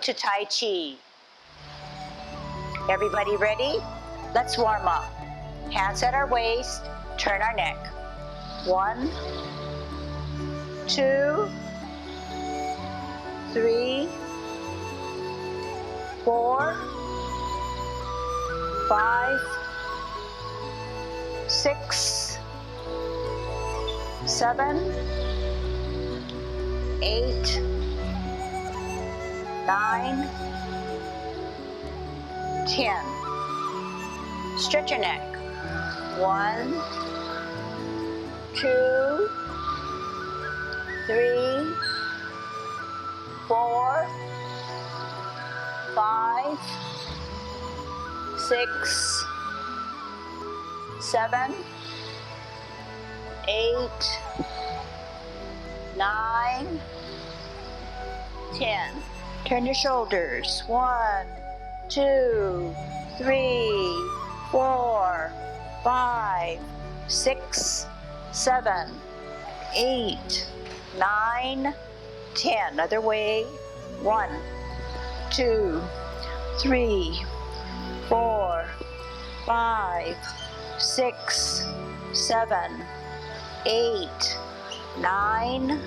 to Tai Chi. Everybody ready? Let's warm up. Hands at our waist, turn our neck. 1, 2, 3, 4, 5, 6, 7, 8, 9, 10. Stretch your neck. 1, 2, 3, 4, 5, 6, 7, 8, 9, 10. Turn your shoulders. 1, 2, 3, 4, 5, 6, 7, 8, 9, 10. Other way. 1, 2, 3, 4, 5, 6, 7, 8, 9,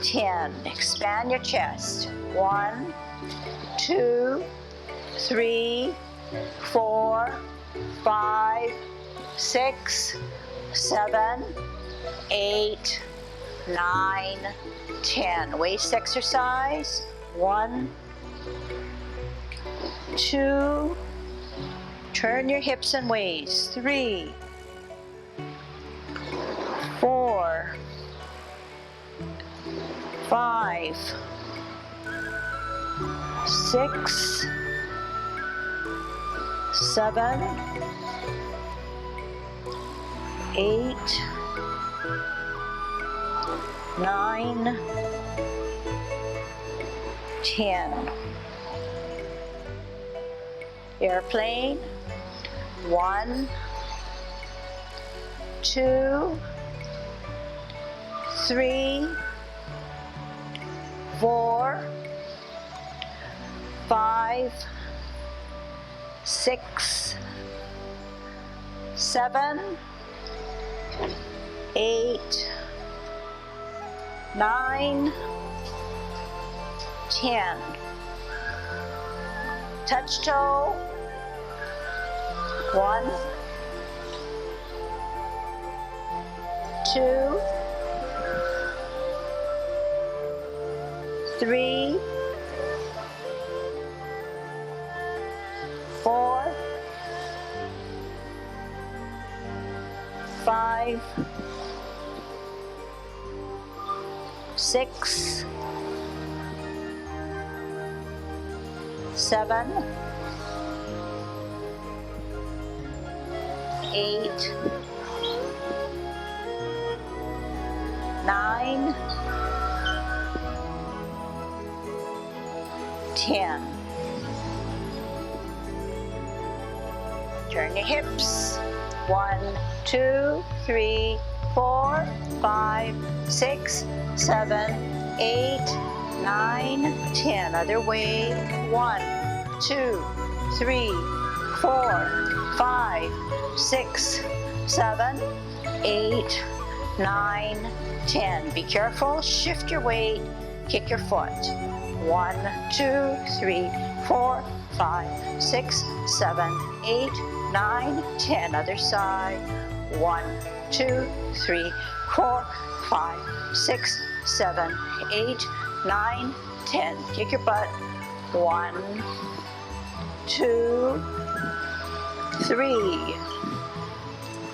10. Expand your chest. 1, 2, 3, 4, 5, 6, 7, 8, 9, 10. Waist exercise. 1, 2, turn your hips and waist. 3, 4, 5, 6, 7, 8, 9, 10. Airplane. 1, 2, 3, 4, 5, 6, 7, 8, 9, 10. Touch toe. 1, 2, 3, 4, 5, 6, 7, 8, 9, 10. Turn your hips. 1, 2, 3, 4, 5, 6, 7, 8, 9, 10. Other way. 1, 2, 3, 4, 5, 6, 7, 8, 9, 10. Be careful. Shift your weight. Kick your foot. 1, 2, 3, 4, 5, 6, 7, 8, 9, 10. Other side. 1, 2, 3, 4, 5, 6, 7, 8, 9, 10. Kick your butt. 1, 2, 3,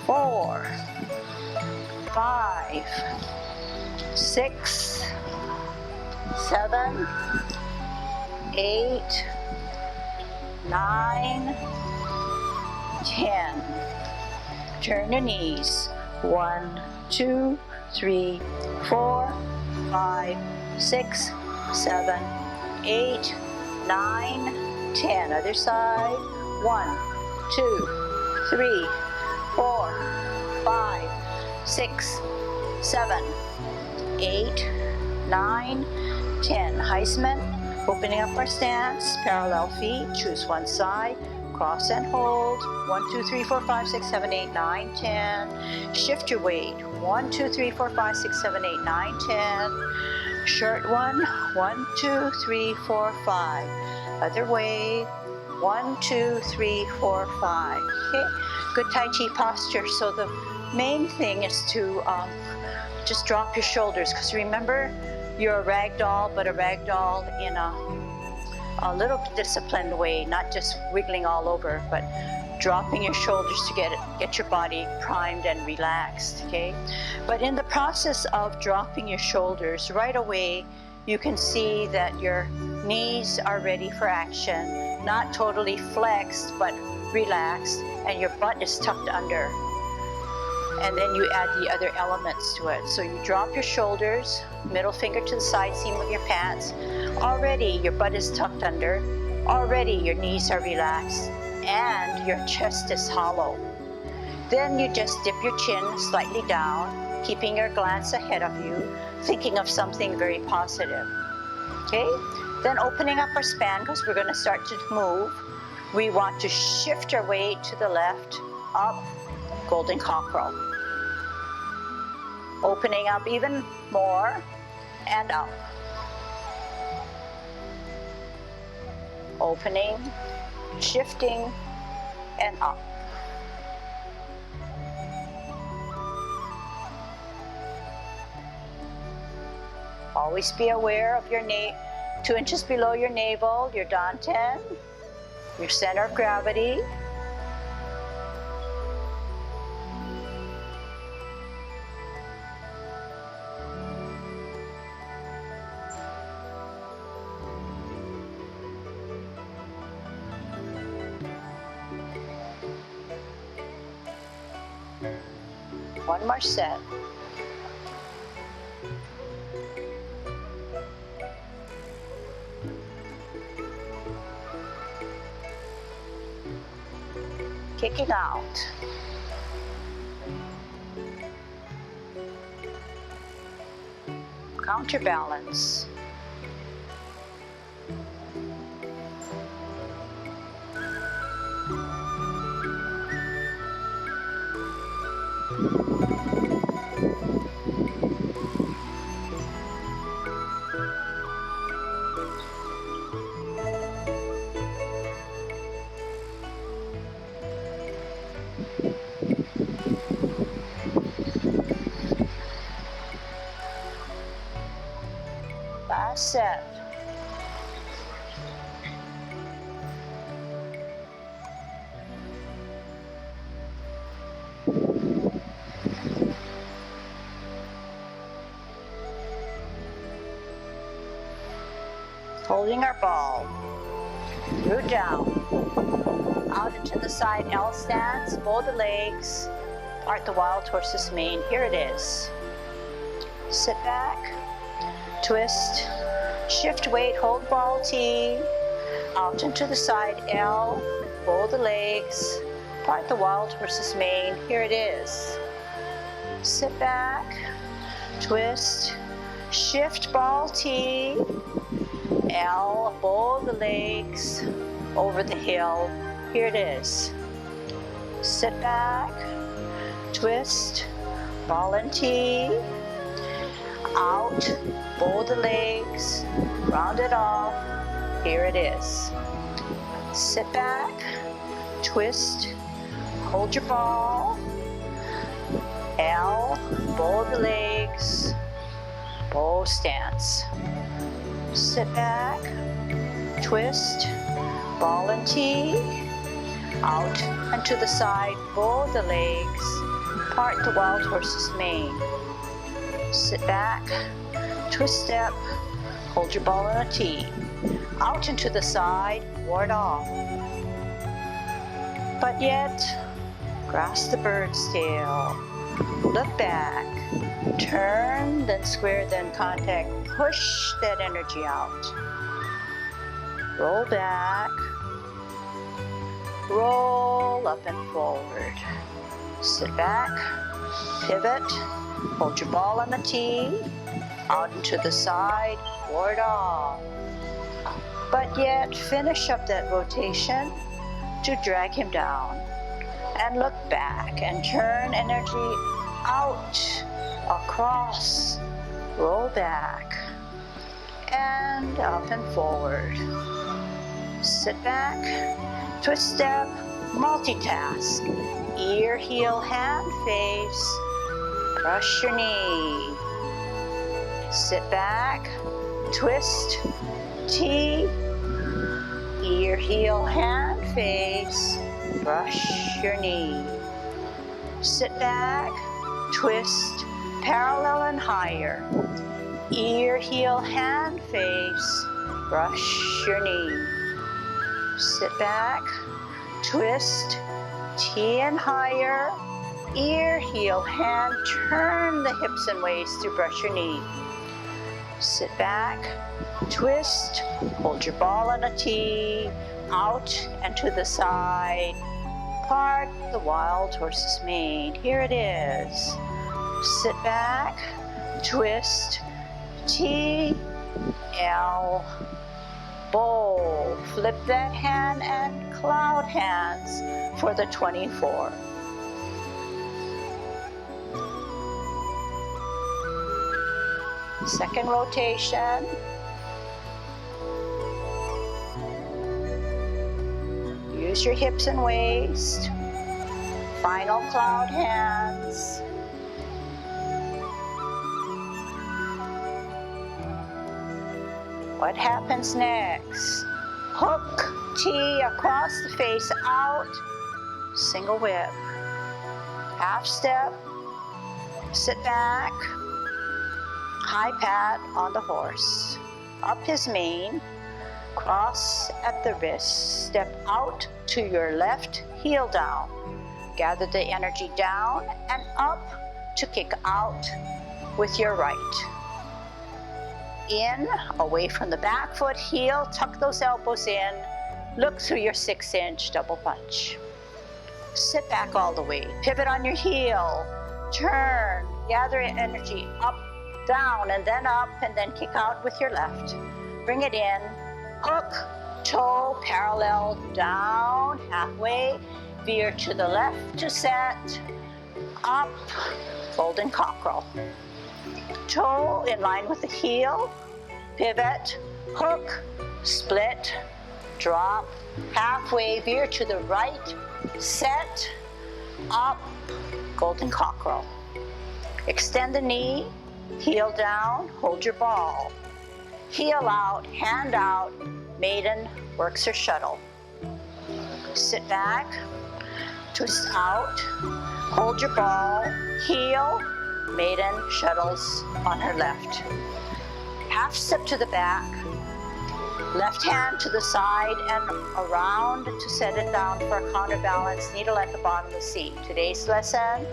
4, 5, 6, 7, 8, 9, 10. Turn your knees. 1, 2, 3, 4, 5, 6, 7, 8, 9, 10. Other side. 1, 2, 3, 4, 5, 6, 7, 8, 9, 10. Heisman. Opening up our stance, parallel feet, choose one side, cross and hold. 1, 2, 3, 4, 5, 6, 7, 8, 9, 10. Shift your weight. 1, 2, 3, 4, 5, 6, 7, 8, 9, 10. Short one. 1, 2, 3, 4, 5. Other way. 1, 2, 3, 4, 5. Okay, good Tai Chi posture. So the main thing is to just drop your shoulders, because remember, you're a rag doll, but a rag doll in a little disciplined way, not just wiggling all over, but dropping your shoulders to get your body primed and relaxed, okay? But in the process of dropping your shoulders, right away, you can see that your knees are ready for action, not totally flexed, but relaxed, and your butt is tucked under. And then you add the other elements to it. So you drop your shoulders, middle finger to the side seam of your pants. Already your butt is tucked under. Already your knees are relaxed and your chest is hollow. Then you just dip your chin slightly down, keeping your glance ahead of you, thinking of something very positive. Okay? Then opening up our span, because we're going to start to move. We want to shift our weight to the left, up, golden cockerel. Opening up even more, and up. Opening, shifting, and up. Always be aware of your 2 inches below your navel, your danten, your center of gravity. One more set. Kicking out. Counterbalance. Last set. Holding our ball. Root down. Out into the side L stance. Bow the legs. Part the wild horse's mane. Here it is. Sit back. Twist. Shift weight. Hold ball T. Out into the side L. Bow the legs. Part the wild horse's mane. Here it is. Sit back. Twist. Shift ball T. L, bow the legs, over the hill. Here it is. Sit back, twist, ball and T, out, bow the legs, round it off. Here it is. Sit back, twist, hold your ball, L, bow the legs, bow stance. Sit back, twist, ball and T, out and to the side, bow the legs, part the wild horse's mane. Sit back, twist step, hold your ball in a T, out and to the side, ward off. But yet, grasp the bird's tail, look back, turn, then square, then contact. Push that energy out. Roll back. Roll up and forward. Sit back. Pivot. Hold your ball on the tee. Out and to the side. Ward off. but yet finish up that rotation to drag him down. And look back and turn energy out, across, roll back, and up and forward. Sit back, twist step, multitask. Ear, heel, hand, face, brush your knee. Sit back, twist, T, ear, heel, hand, face, brush your knee. Sit back, twist, parallel and higher. Ear, heel, hand, face, brush your knee. Sit back, twist, T and higher. Ear, heel, hand, turn the hips and waist to brush your knee. Sit back, twist, hold your ball on a T, out and to the side. Part the wild horse's mane. Here it is. Sit back, twist, T, L, bowl. Flip that hand and cloud hands for the 24. Second rotation. Use your hips and waist. Final cloud hands. What happens next? Hook, T across the face, out, single whip. Half step, sit back, high pat on the horse. Up his mane, cross at the wrist, step out to your left, heel down. Gather the energy down and up to kick out with your right. In, away from the back foot, heel, tuck those elbows in, look through your 6-inch double punch. Sit back all the way, pivot on your heel, turn, gather your energy up, down, and then kick out with your left. Bring it in, hook, toe, parallel, down, halfway, veer to the left to set, up, golden cockerel. Toe in line with the heel, pivot, hook, split, drop, halfway, veer to the right, set, up, golden cockerel. Extend the knee, heel down, hold your ball. Heel out, hand out, maiden works her shuttle. Sit back, twist out, hold your ball, heel, maiden shuttles on her left. Half step to the back, left hand to the side and around to set it down for a counterbalance, needle at the bottom of the seat. Today's lesson,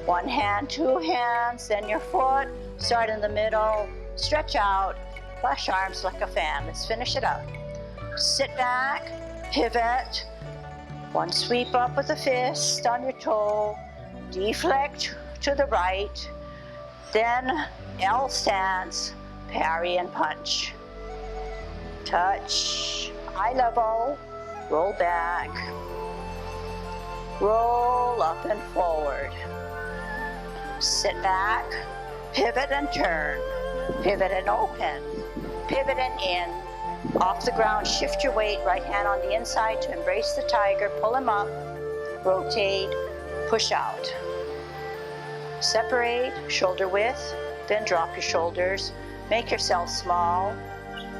one hand, two hands, then your foot, start in the middle, stretch out, flash arms like a fan. Let's finish it up. Sit back, pivot, one sweep up with a fist on your toe, deflect to the right, then L stance, parry and punch. Touch, eye level, roll back, roll up and forward. Sit back, pivot and turn, pivot and open, pivot and in. Off the ground, shift your weight, right hand on the inside to embrace the tiger, pull him up, rotate, push out. Separate, shoulder width, then drop your shoulders. Make yourself small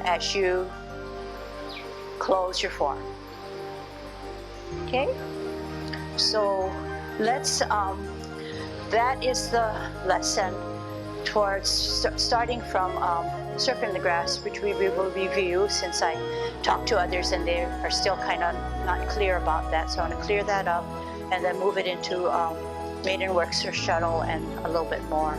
as you close your form. Okay? So let's, that is the lesson towards starting from Serpent in the Grass, which we will review since I talked to others and they are still kind of not clear about that. So I want to clear that up and then move it into Maiden Works Her Shuttle and a little bit more.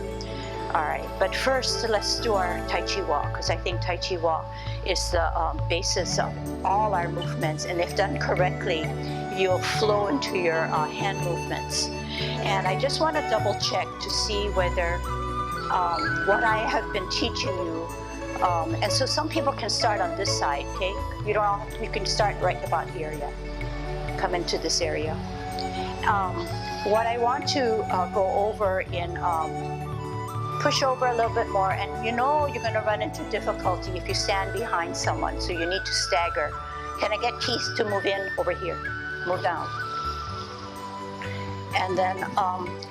All right, but first let's do our Tai Chi walk, because I think Tai Chi walk is the basis of all our movements, and if done correctly, you'll flow into your hand movements. And I just want to double check to see whether what I have been teaching you And so some people can start on this side, okay? You can start right about here, yeah. Come into this area. What I want to go over in push over a little bit more, and you're going to run into difficulty if you stand behind someone, so you need to stagger. Can I get Keith to move in over here? Move down. And then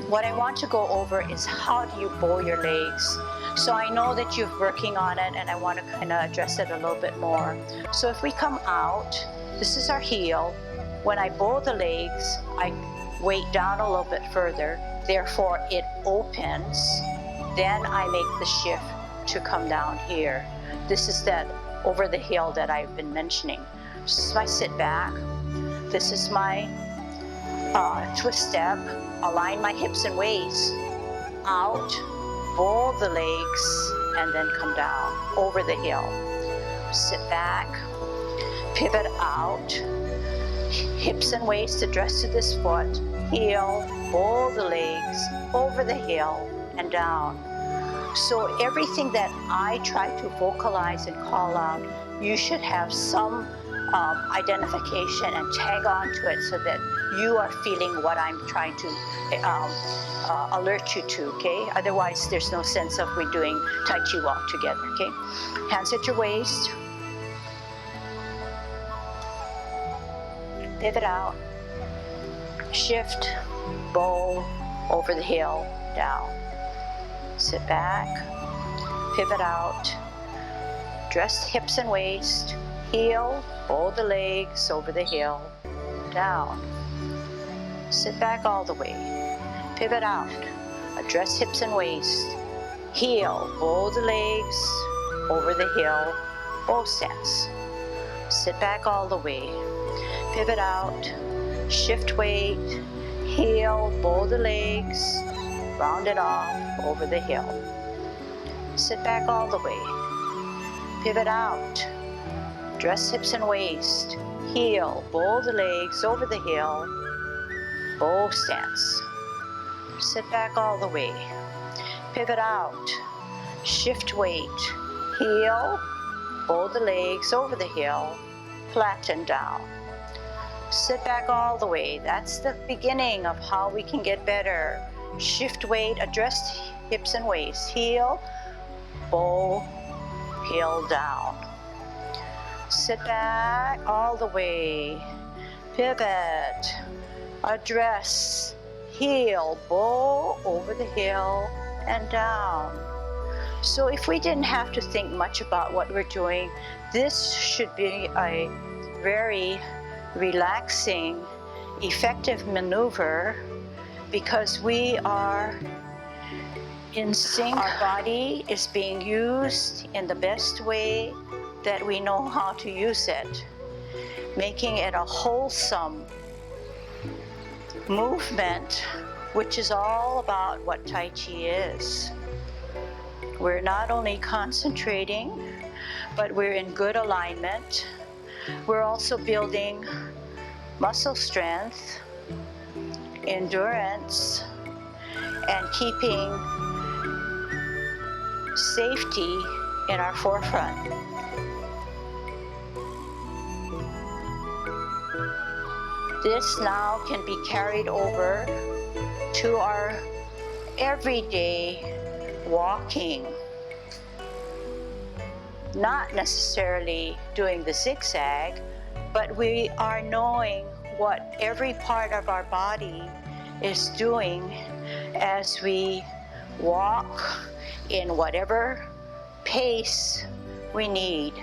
what I want to go over is how do you bow your legs. So I know that you're working on it, and I want to kind of address it a little bit more. So if we come out, this is our heel. When I bow the legs, I weight down a little bit further, therefore it opens. Then I make the shift to come down here. This is that over the heel that I've been mentioning. This is my sit back. This is my twist step. Align my hips and waist. Out, bow the legs, and then come down over the heel. Sit back, pivot out, hips and waist address to this foot, heel, bow the legs, over the heel, and down. So everything that I try to vocalize and call out, you should have some identification and tag on to it so that you are feeling what I'm trying to alert you to, okay? Otherwise, there's no sense of we doing Tai Chi walk together, okay? Hands at your waist. Pivot out. Shift, bow, over the heel, down. Sit back, pivot out, dress hips and waist, heel, bow the legs, over the heel, down. Sit back all the way, pivot out, address hips and waist, heel, bow the legs, over the heel, bow stance. Sit back all the way, pivot out, shift weight, heel, bow the legs, round it off, over the heel. Sit back all the way, pivot out, dress hips and waist, heel, bow the legs, over the heel, bow stance. Sit back all the way, pivot out, shift weight, heel, bow the legs, over the heel, flatten down. Sit back all the way. That's the beginning of how we can get better. Shift weight, address hips and waist, heel, bow, heel down. Sit back all the way, pivot, address, heel, bow, over the heel, and down. So if we didn't have to think much about what we're doing, this should be a very relaxing, effective maneuver, because we are in sync. Our body is being used in the best way that we know how to use it, making it a wholesome movement, which is all about what Tai Chi is. We're not only concentrating, but we're in good alignment. We're also building muscle strength, endurance, and keeping safety in our forefront. This now can be carried over to our everyday walking. Not necessarily doing the zigzag, but we are knowing what every part of our body is doing as we walk in whatever pace we need.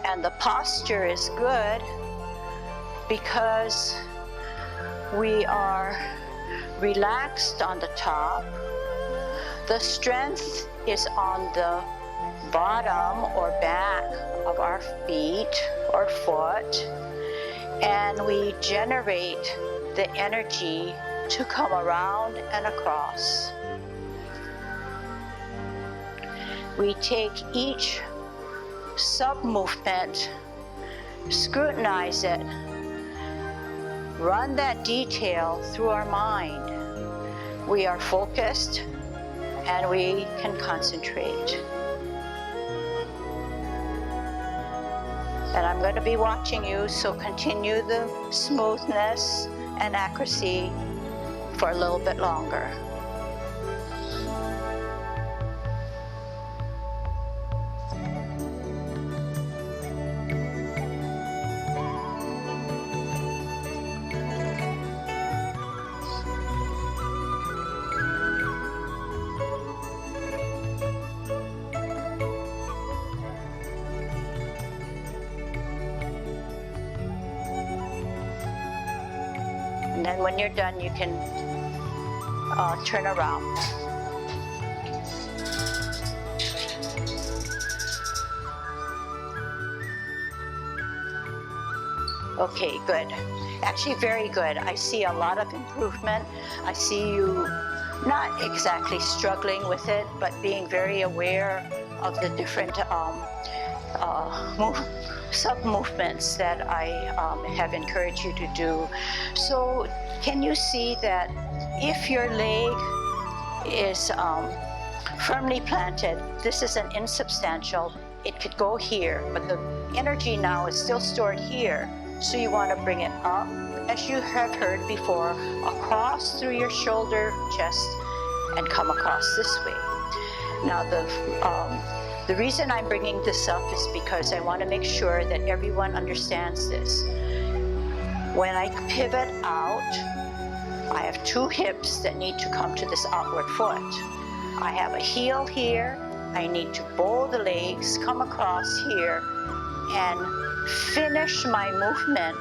And the posture is good because we are relaxed on the top. The strength is on the bottom or back of our feet or foot, and we generate the energy to come around and across. We take each sub-movement, scrutinize it, run that detail through our mind, we are focused and we can concentrate. And I'm going to be watching you, so continue the smoothness and accuracy for a little bit longer. And then when you're done, you can turn around. Okay, good. Actually, very good. I see a lot of improvement. I see you not exactly struggling with it, but being very aware of the different sub-movements that I have encouraged you to do. So can you see that if your leg is firmly planted, this is an insubstantial, it could go here, but the energy now is still stored here. So you want to bring it up, as you have heard before, across through your shoulder, chest, and come across this way. Now the reason I'm bringing this up is because I want to make sure that everyone understands this. When I pivot out, I have two hips that need to come to this outward foot. I have a heel here. I need to bow the legs, come across here, and finish my movement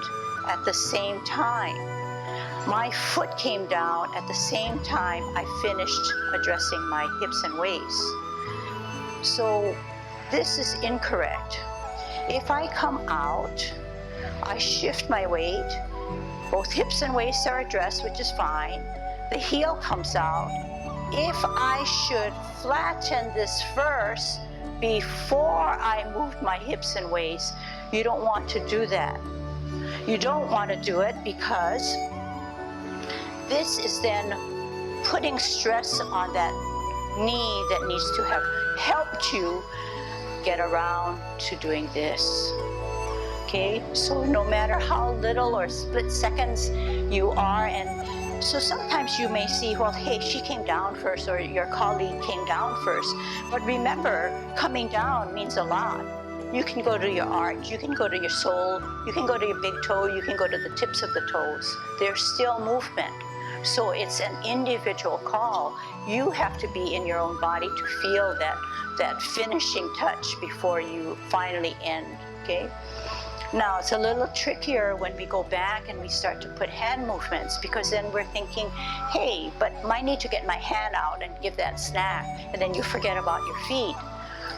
at the same time. My foot came down at the same time I finished addressing my hips and waist. So this is incorrect. If I come out, I shift my weight. Both hips and waist are addressed, which is fine. The heel comes out. If I should flatten this first before I move my hips and waist, you don't want to do that. You don't want to do it because this is then putting stress on that knee that needs to have helped you get around to doing this. Okay, so no matter how little or split seconds you are, and so sometimes you may see, well, hey, she came down first, or your colleague came down first. But remember, coming down means a lot. You can go to your arch, you can go to your sole, you can go to your big toe, you can go to the tips of the toes. There's still movement. So it's an individual call. You have to be in your own body to feel that finishing touch before you finally end, okay? Now, it's a little trickier when we go back and we start to put hand movements, because then we're thinking, hey, but I need to get my hand out and give that snap, and then you forget about your feet.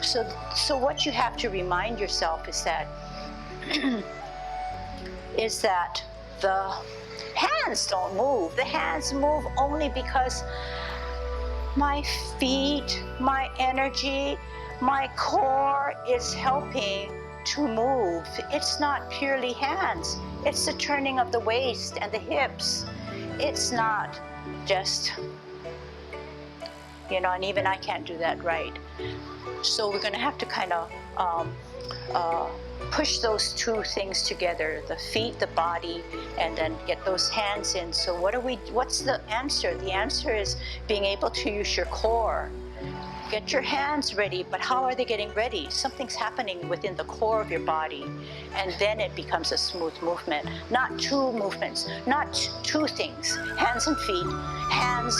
So what you have to remind yourself is that the hands don't move. The hands move only because my feet, my energy, my core is helping to move. It's not purely hands. It's the turning of the waist and the hips. It's not just, and even I can't do that right. So we're going to have to kind of push those two things together, the feet, the body, and then get those hands in. So what's the answer? The answer is being able to use your core. Get your hands ready, but how are they getting ready? Something's happening within the core of your body, and then it becomes a smooth movement. Not two movements, not two things, hands and feet, hands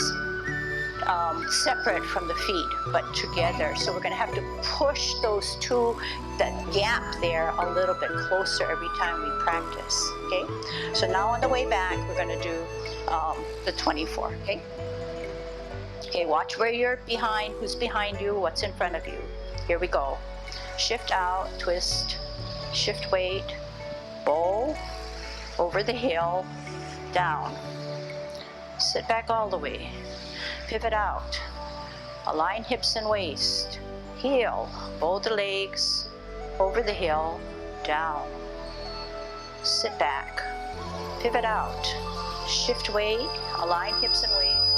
separate from the feet, but together. So we're going to have to push those two, that gap there, a little bit closer every time we practice, okay? So now on the way back, we're going to do the 24, okay? Okay, watch where you're behind, who's behind you, what's in front of you. Here we go. Shift out, twist, shift weight, bow, over the heel, down. Sit back all the way. Pivot out. Align hips and waist. Heel, bow the legs, over the heel, down. Sit back. Pivot out. Shift weight, align hips and waist.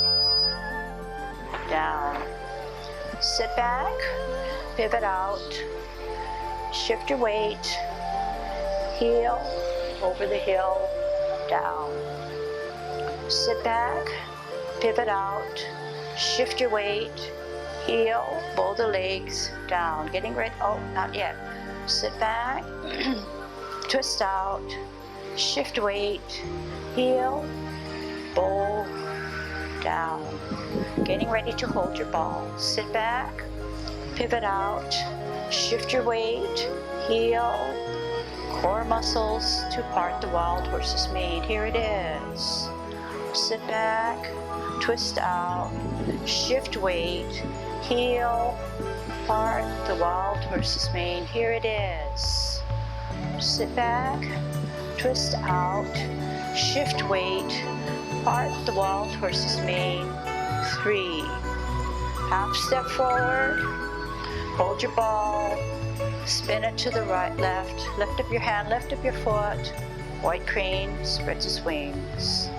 down. Sit back, pivot out, shift your weight, heel, over the hill, down. Sit back, pivot out, shift your weight, heel, both the legs, down. Getting ready, oh, not yet. Sit back, twist out, shift weight, heel, bow, down. Getting ready to hold your ball. Sit back, pivot out, shift your weight, heel, core muscles to part the wild horse's mane. Here it is. Sit back, twist out, shift weight, heel, part the wild horse's mane. Here it is. Sit back, twist out, shift weight, part the wild horse's mane. 3. Half step forward, hold your ball, spin it to the right, left, lift up your hand, lift up your foot, white crane spreads its wings.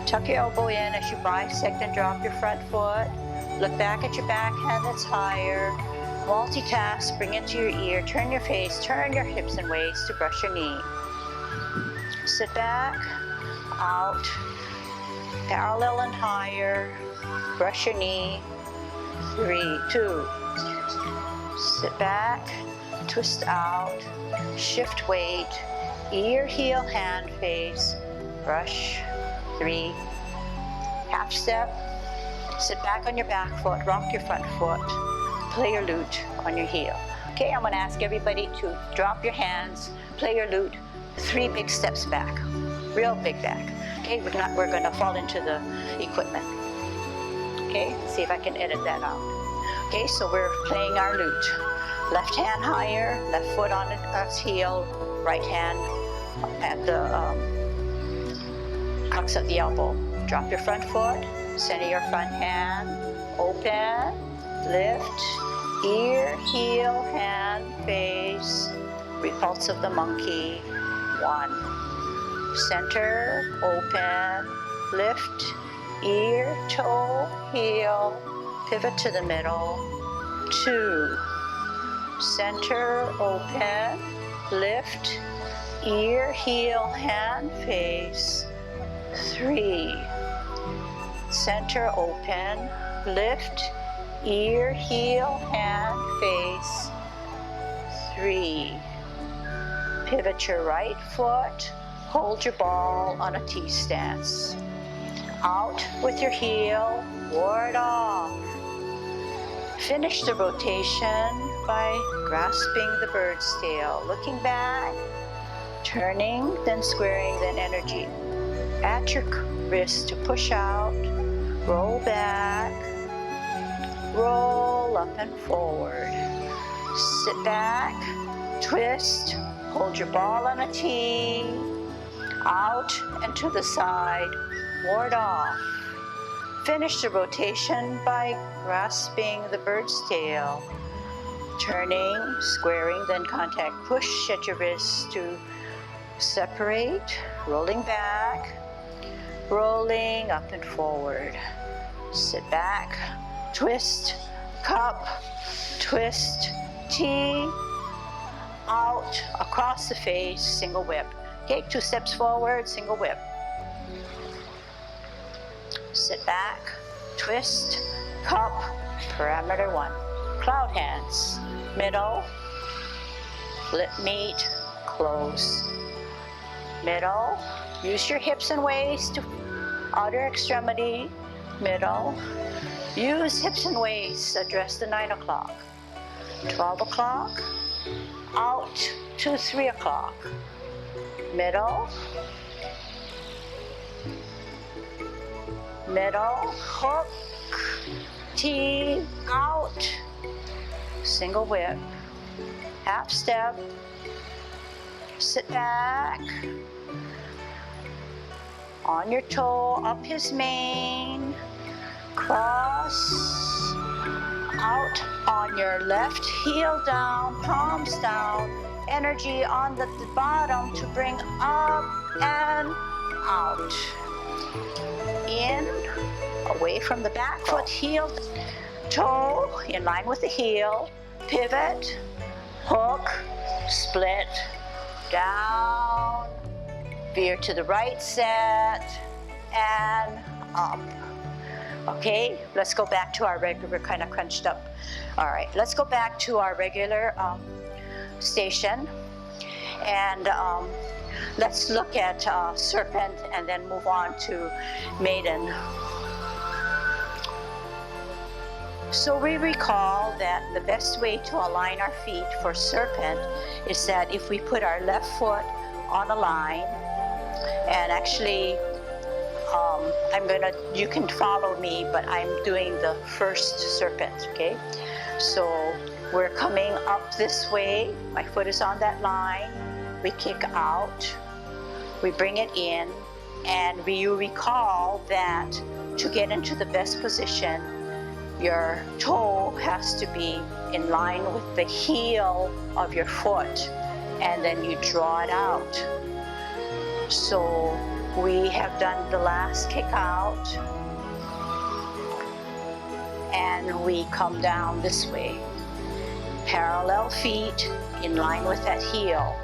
Tuck your elbow in as you bisect and drop your front foot. Look back at your back hand that's higher. Multitask, bring it to your ear, turn your face, turn your hips and waist to brush your knee. Sit back, out, parallel and higher, brush your knee. 3, 2. Sit back, twist out, shift weight, ear, heel, hand, face, brush. 3. Half step, sit back on your back foot, rock your front foot, play your lute on your heel. Okay, I'm gonna ask everybody to drop your hands, play your lute, 3 big steps back, real big back. Okay, we're gonna fall into the equipment. Okay, see if I can edit that out. Okay, so we're playing our lute. Left hand higher, left foot on its heel, right hand at the crux of the elbow. Drop your front foot, center your front hand, open, lift, ear, heel, hand, face, repulse of the monkey. 1. Center, open, lift, ear, toe, heel, pivot to the middle. 2. Center, open, lift, ear, heel, hand, face. 3. Center, open, lift, ear, heel, hand, face. 3. Pivot your right foot, hold your ball on a T stance. Out with your heel, ward off. Finish the rotation by grasping the bird's tail, looking back, turning, then squaring, then energy. At your wrist to push out, roll back, roll up and forward. Sit back, twist, hold your ball on a T, out and to the side, ward off. Finish the rotation by grasping the bird's tail, turning, squaring, then contact. Push at your wrist to separate, rolling back, rolling up and forward. Sit back, twist, cup, twist, T, out, across the face, single whip. Take 2 steps forward, single whip. Sit back, twist, cup, parameter 1. Cloud hands, middle, flip meet, close. Middle, use your hips and waist to outer extremity, middle. Use hips and waist, address the 9 o'clock. 12 o'clock, out to 3 o'clock. Middle, middle, hook, T, out, single whip, half step, sit back, on your toe, up his mane, cross, out on your left heel down, palms down, energy on the bottom to bring up and out. In, away from the back foot, heel, toe, in line with the heel, pivot, hook, split, down, veer to the right set, and up. Okay, let's go back to our regular, we're kind of crunched up. All right, let's go back to our regular station, and let's look at Serpent and then move on to Maiden. So we recall that the best way to align our feet for Serpent is that if we put our left foot on a line, and actually you can follow me, but I'm doing the first Serpent, okay? So we're coming up this way, my foot is on that line, we kick out, we bring it in, and you recall that to get into the best position, your toe has to be in line with the heel of your foot, and then you draw it out. So we have done the last kick out, and we come down this way. Parallel feet in line with that heel.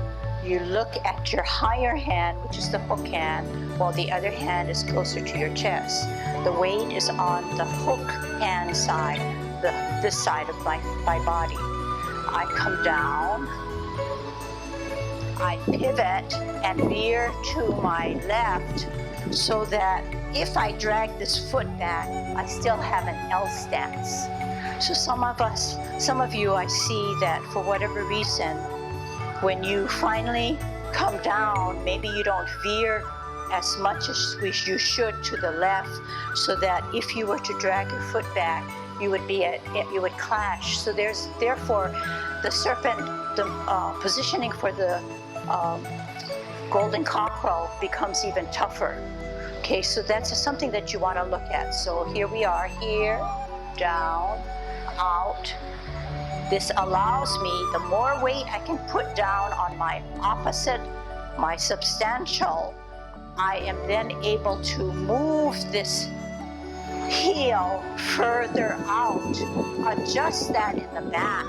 You look at your higher hand, which is the hook hand, while the other hand is closer to your chest. The weight is on the hook hand side, this side of my body. I come down, I pivot and veer to my left so that if I drag this foot back, I still have an L stance. So some of you, I see that for whatever reason, when you finally come down, maybe you don't veer as much as you should to the left, so that if you were to drag your foot back, you would clash. So therefore the Serpent, the positioning for the golden cockerel becomes even tougher. Okay, so that's something that you want to look at. So here we are, here, down, out. This allows me, the more weight I can put down on my opposite, my substantial, I am then able to move this heel further out, adjust that in the back.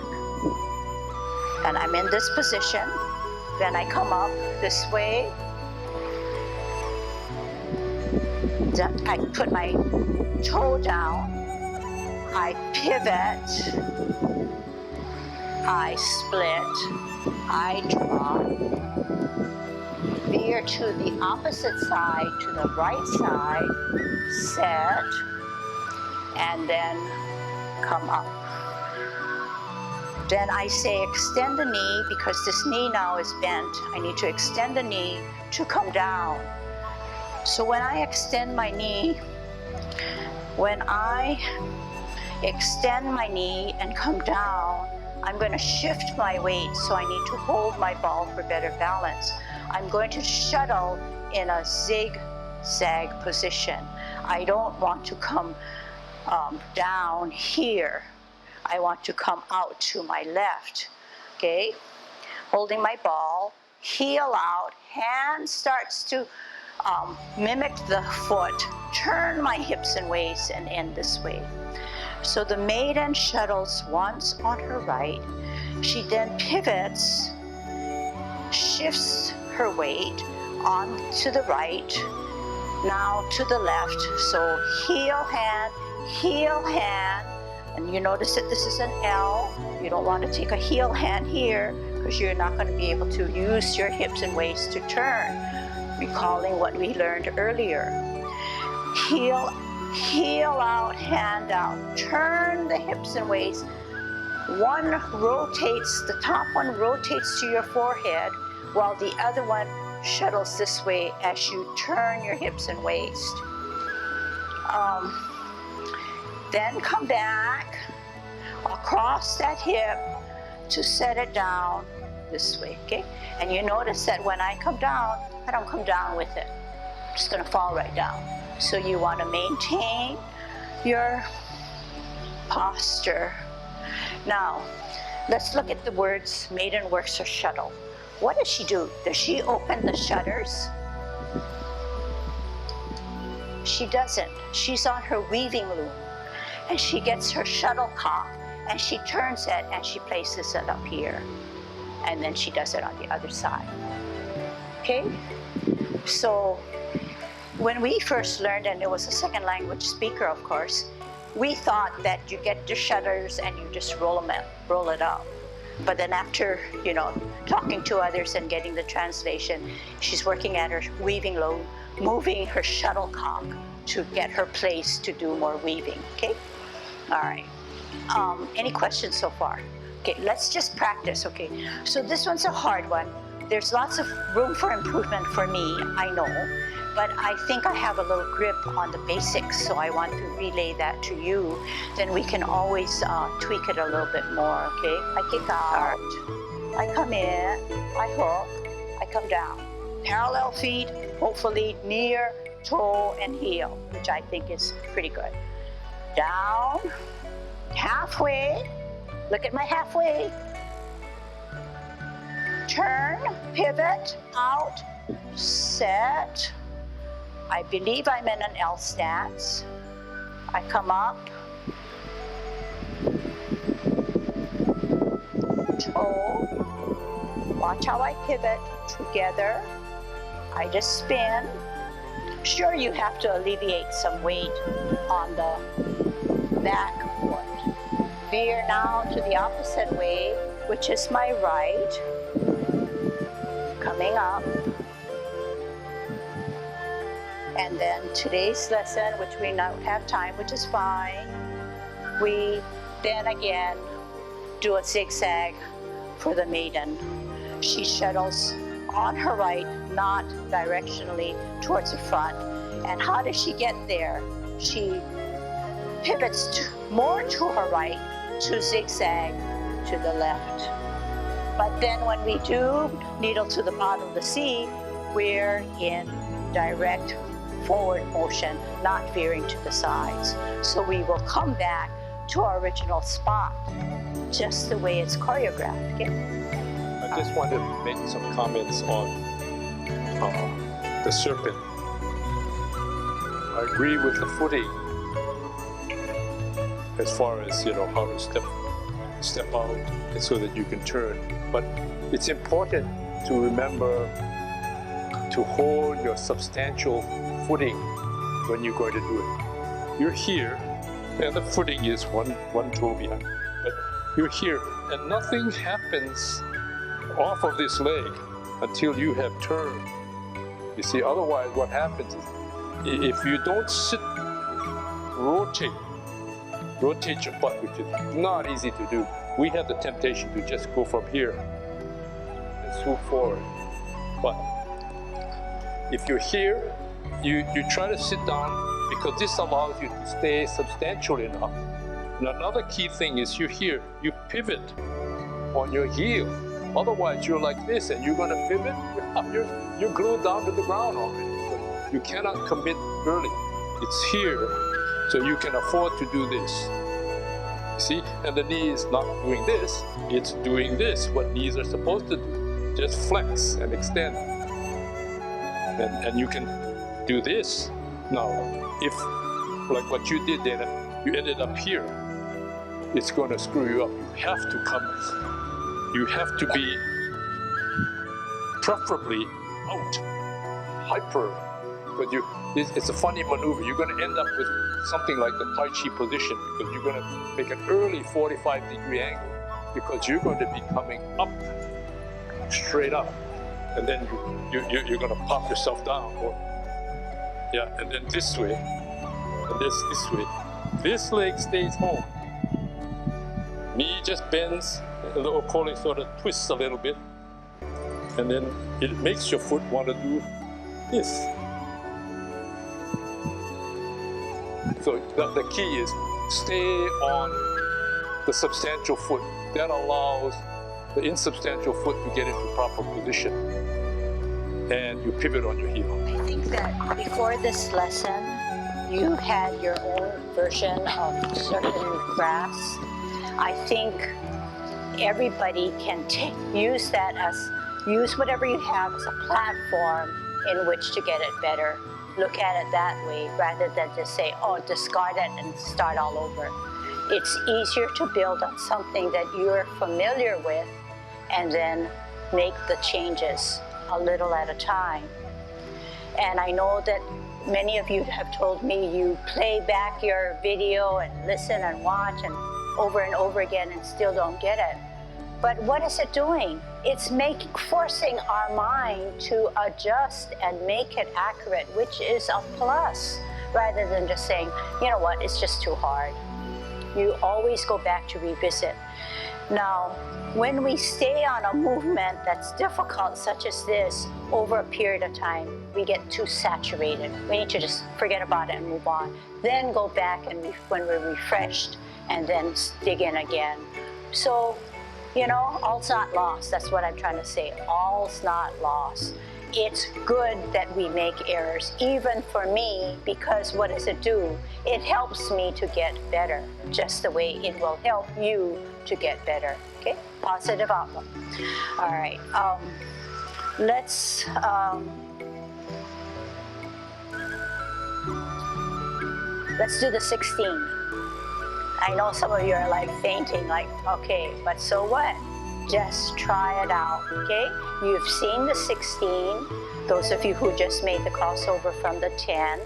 And I'm in this position. Then I come up this way. I put my toe down. I pivot. I split. I draw. Veer to the opposite side, to the right side. Set. And then come up. Then I say extend the knee, because this knee now is bent. I need to extend the knee to come down. So when I extend my knee, when I extend my knee and come down, I'm going to shift my weight, so I need to hold my ball for better balance. I'm going to shuttle in a zigzag position. I don't want to come down here. I want to come out to my left, okay? Holding my ball, heel out, hand starts to mimic the foot, turn my hips and waist and end this way. So the maiden shuttles once on her right. She then pivots, shifts her weight on to the right, now to the left. So heel hand, and you notice that this is an L. You don't want to take a heel hand here, because you're not going to be able to use your hips and waist to turn. Recalling what we learned earlier. Heel out, hand out. Turn the hips and waist. One rotates, the top one rotates to your forehead, while the other one shuttles this way as you turn your hips and waist. Then come back across that hip to set it down this way, okay? And you notice that when I come down, I don't come down with it. I'm just gonna fall right down. So you wanna maintain your posture. Now, let's look at the words maiden works her shuttle. What does she do? Does she open the shutters? she doesn't. She's on her weaving loom, and she gets her shuttlecock, and she turns it, and she places it up here. And then she does it on the other side. Okay? So when we first learned, and it was a second language speaker, of course, we thought that you get the shutters and you just roll it up. But then after, talking to others and getting the translation, she's working at her weaving loom, moving her shuttlecock to get her place to do more weaving, okay? All right. Any questions so far? Okay, let's just practice, okay? So this one's a hard one. There's lots of room for improvement for me, I know, but I think I have a little grip on the basics, so I want to relay that to you. Then we can always tweak it a little bit more, okay? I kick out, I come in, I hook, I come down. Parallel feet, hopefully near toe and heel, which I think is pretty good. Down, halfway, look at my halfway. Turn, pivot, out, set. I believe I'm in an L stance. I come up, toe, watch how I pivot, together. I just spin. Sure, you have to alleviate some weight on the back foot. Veer now to the opposite way, which is my right. Coming up. And then today's lesson, which we don't have time, which is fine, we then again do a zigzag for the maiden. She shuttles on her right, not directionally towards the front. And how does she get there? She pivots more to her right to zigzag to the left. But then when we do needle to the bottom of the sea, we're in direct forward motion, not veering to the sides. So we will come back to our original spot, just the way it's choreographed. Okay? I just wanted to make some comments on the Serpent. I agree with the footing as far as how to step out and so that you can turn. But it's important to remember to hold your substantial footing when you're going to do it. You're here, and the footing is one toe behind, but you're here, and nothing happens off of this leg until you have turned. You see, otherwise what happens is, if you don't sit, rotate your butt, which is not easy to do. We have the temptation to just go from here and swoop forward. But if you're here, you try to sit down, because this allows you to stay substantial enough. And another key thing is you're here, you pivot on your heel. Otherwise, you're like this, and you're going to pivot, you're glued down to the ground already. So you cannot commit early. It's here, so you can afford to do this. See, and the knee is not doing this, it's doing this, what knees are supposed to do. Just flex and extend. And you can do this. Now, if, like what you did, Dana, you ended up here, it's going to screw you up. You have to be preferably out, hyper, because it's a funny maneuver. You're going to end up with something like the Tai Chi position, because you're going to make an early 45-degree angle, because you're going to be coming up, straight up, and then you're going to pop yourself down, and then this way, and this way. This leg stays home. Knee just bends, and the okole sort of twists a little bit, and then it makes your foot want to do this. So the key is stay on the substantial foot. That allows the insubstantial foot to get into proper position, and you pivot on your heel. I think that before this lesson, you had your own version of certain graphs. I think everybody can use that use whatever you have as a platform in which to get it better. look at it that way rather than just say, oh, discard it and start all over. It's easier to build on something that you're familiar with and then make the changes a little at a time. And I know that many of you have told me you play back your video and listen and watch and over again and still don't get it. But what is it doing? It's forcing our mind to adjust and make it accurate, which is a plus, rather than just saying, you know what, it's just too hard. You always go back to revisit. Now, when we stay on a movement that's difficult, such as this, over a period of time, we get too saturated. We need to just forget about it and move on. Then go back and when we're refreshed, and then dig in again. So, you know, all's not lost. That's what I'm trying to say. All's not lost. It's good that we make errors, even for me, because what does it do? It helps me to get better, just the way it will help you to get better. Okay? Positive outlook. All right. Let's do the 16. I know some of you are like fainting, like, okay, but so what? Just try it out, okay? You've seen the 16. Those of you who just made the crossover from the 10,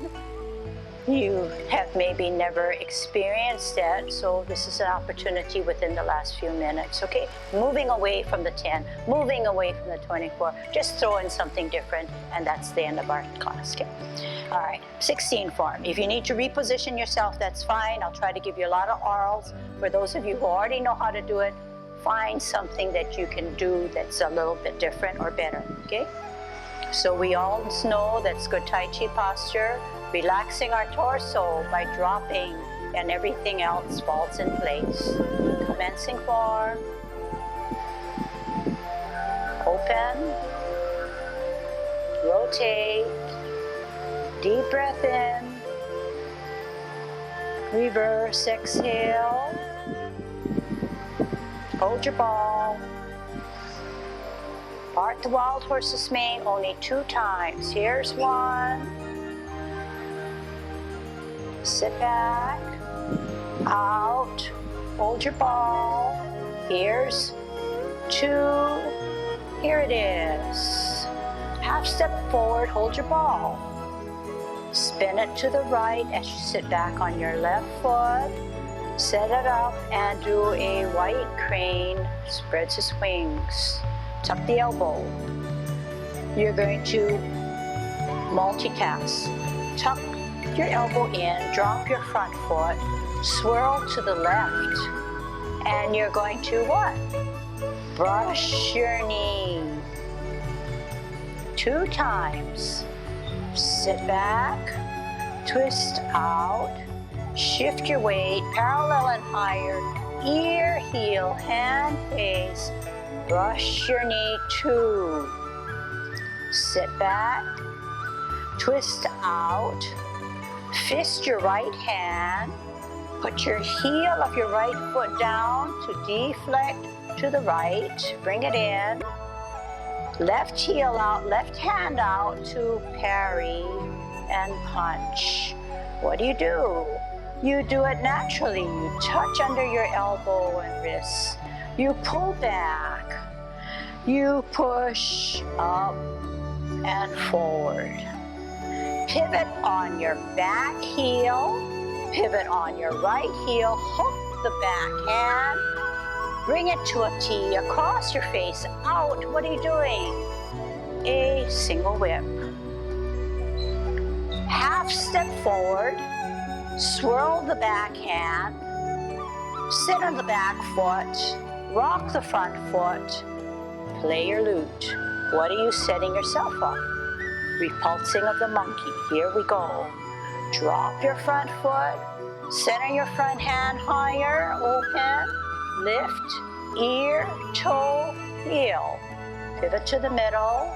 you have maybe never experienced it, so this is an opportunity within the last few minutes, okay? Moving away from the 10, moving away from the 24, just throw in something different, and that's the end of our class, okay? All right, 16 form. If you need to reposition yourself, that's fine. I'll try to give you a lot of orals. For those of you who already know how to do it, find something that you can do that's a little bit different or better, okay? So we all know that's good Tai Chi posture, relaxing our torso by dropping, and everything else falls in place. Commencing form. Open. Rotate. Deep breath in. Reverse exhale. Hold your ball. Part the wild horse's mane only 2 times. Here's 1. Sit back. Out. Hold your ball. Here's 2. Here it is. Half step forward. Hold your ball. Spin it to the right as you sit back on your left foot. Set it up and do a white crane. Spreads his wings. Tuck the elbow. You're going to multitask. Tuck your elbow in, drop your front foot, swirl to the left, and you're going to what? Brush your knee. 2 times. Sit back, twist out, shift your weight, parallel and higher, ear, heel, hand, face, brush your knee 2. Sit back, twist out, fist your right hand, put your heel of your right foot down to deflect to the right, bring it in, left heel out, left hand out to parry and punch. What do? You do it naturally. You touch under your elbow and wrist. You pull back. You push up and forward. Pivot on your back heel. Pivot on your right heel. Hook the back hand. Bring it to a T across your face. Out. What are you doing? A single whip. Half step forward. Swirl the back hand. Sit on the back foot. Rock the front foot. Play your lute. What are you setting yourself up? Repulsing of the monkey. Here we go. Drop your front foot. Center your front hand higher. Open. Lift. Ear, toe, heel. Pivot to the middle.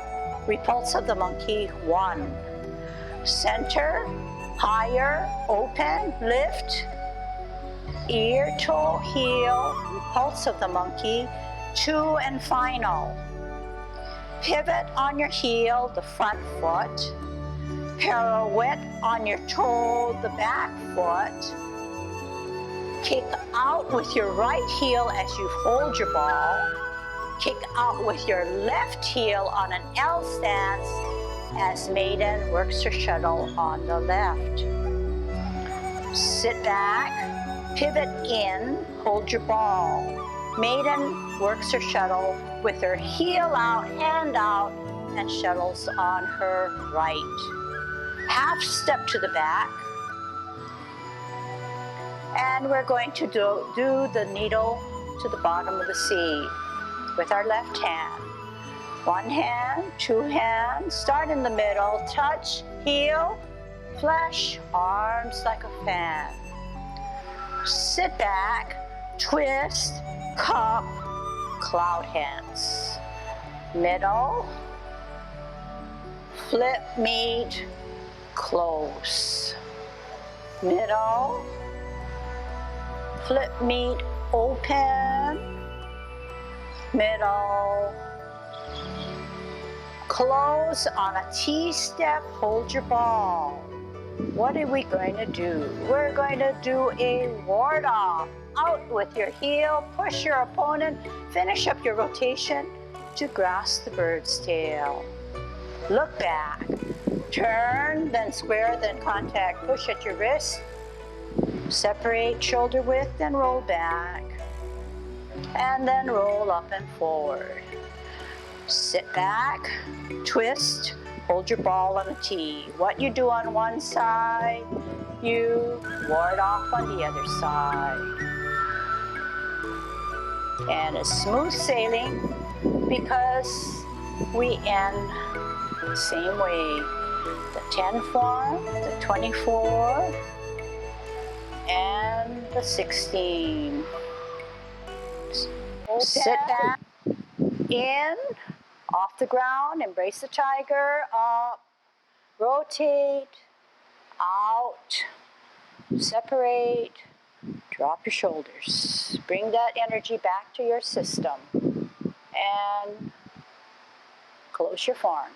Repulse of the monkey. 1. Center. Higher. Open. Lift. Ear, toe, heel. Repulse of the monkey. 2 and final. Pivot on your heel, the front foot. Pirouette on your toe, the back foot. Kick out with your right heel as you hold your ball. Kick out with your left heel on an L stance as maiden works her shuttle on the left. Sit back, pivot in, hold your ball. Maiden works her shuttle with her heel out, hand out, and shuttles on her right. Half step to the back. And we're going to do the needle to the bottom of the C with our left hand. One hand, two hands, start in the middle, touch, heel, flesh, arms like a fan. Sit back, twist, cup, cloud hands. Middle, flip, meet, close. Middle, flip, meet, open, middle, close on a T-step, hold your ball. What are we going to do? We're going to do a ward off. Out with your heel, push your opponent, finish up your rotation to grasp the bird's tail. Look back, turn, then square, then contact, push at your wrist, separate shoulder width, then roll back, and then roll up and forward. Sit back, twist, hold your ball on a tee. What you do on one side, you ward off on the other side. And it's smooth sailing because we end the same way. The 10 form, the 24, and the 16. Sit back, in, off the ground, embrace the tiger, up, rotate, out, separate, drop your shoulders. Bring that energy back to your system and close your form.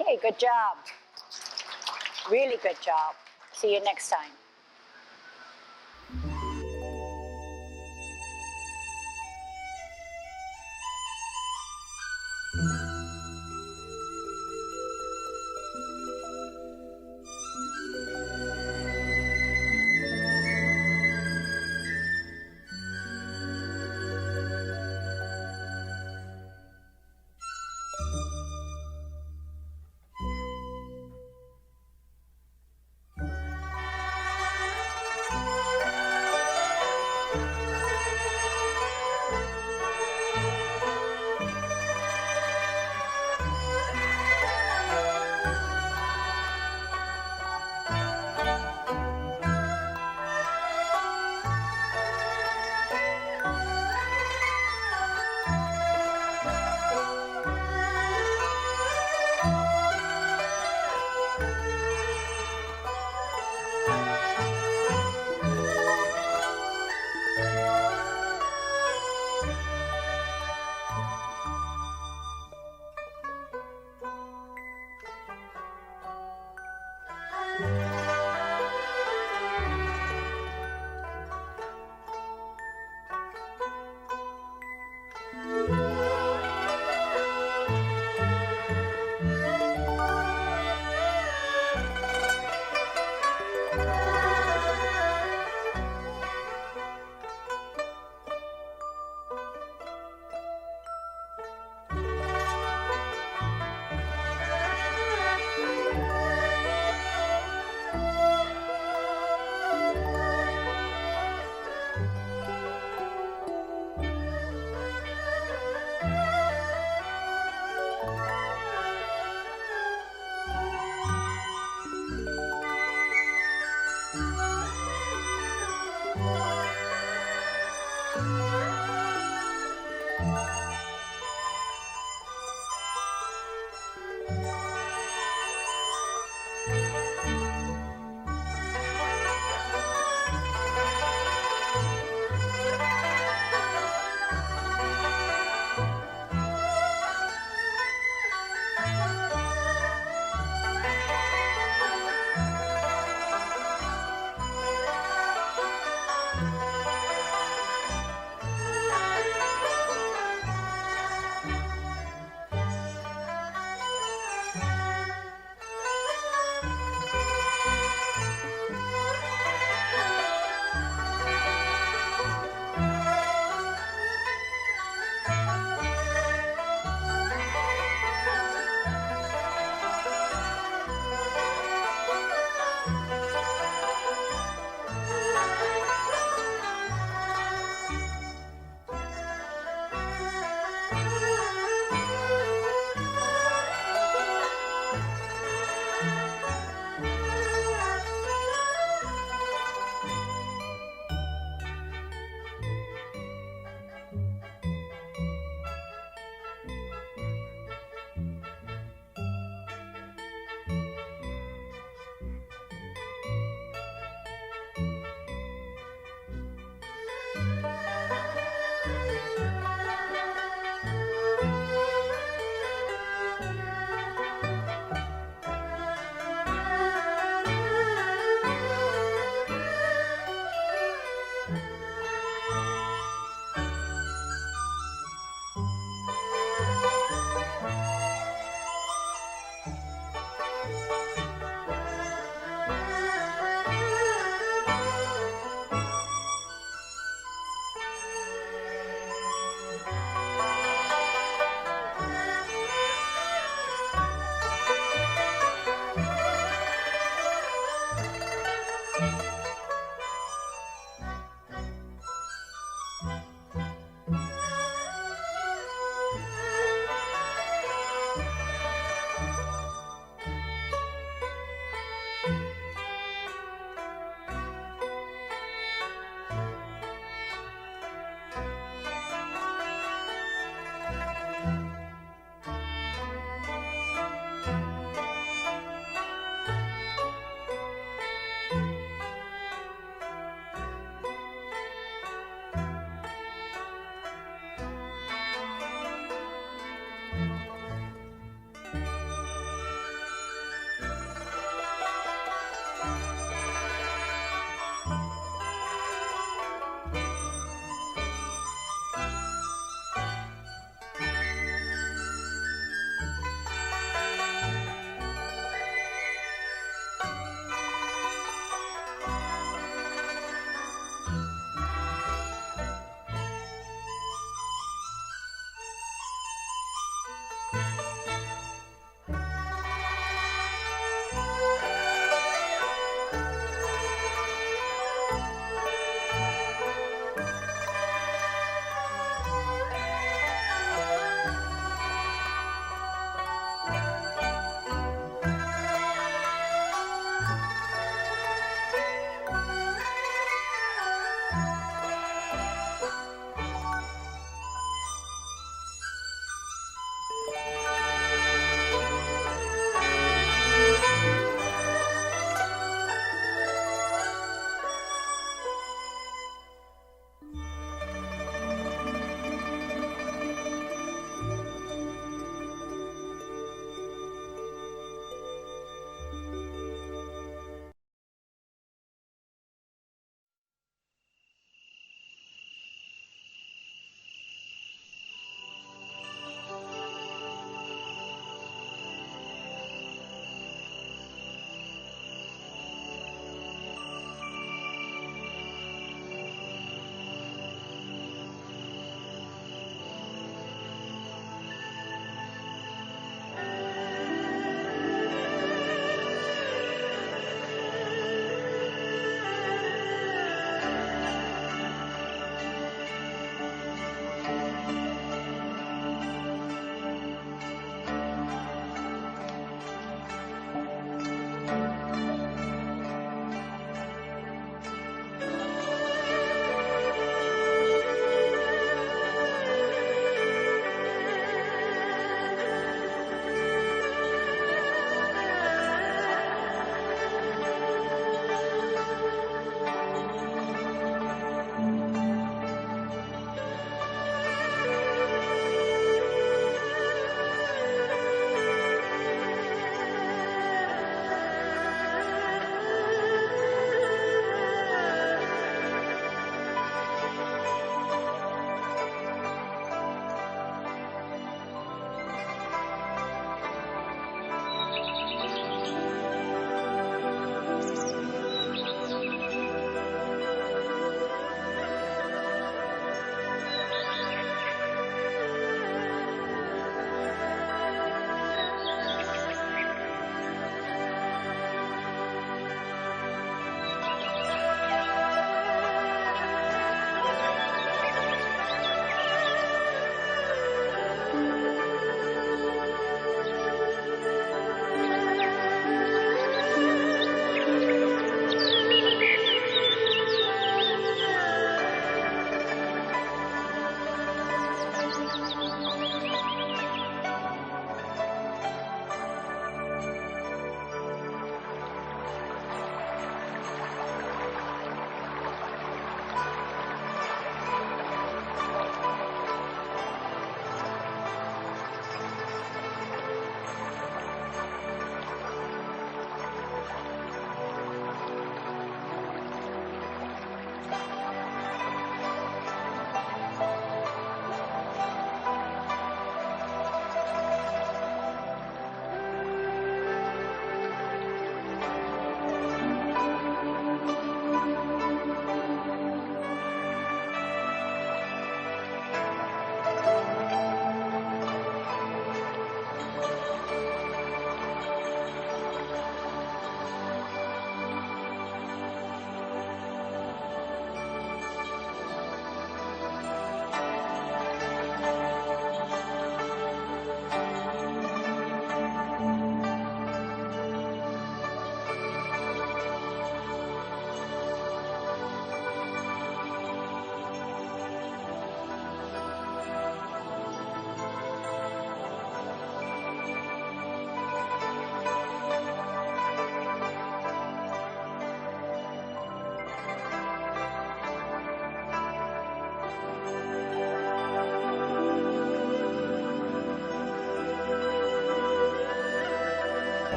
Okay, good job. Really good job. See you next time.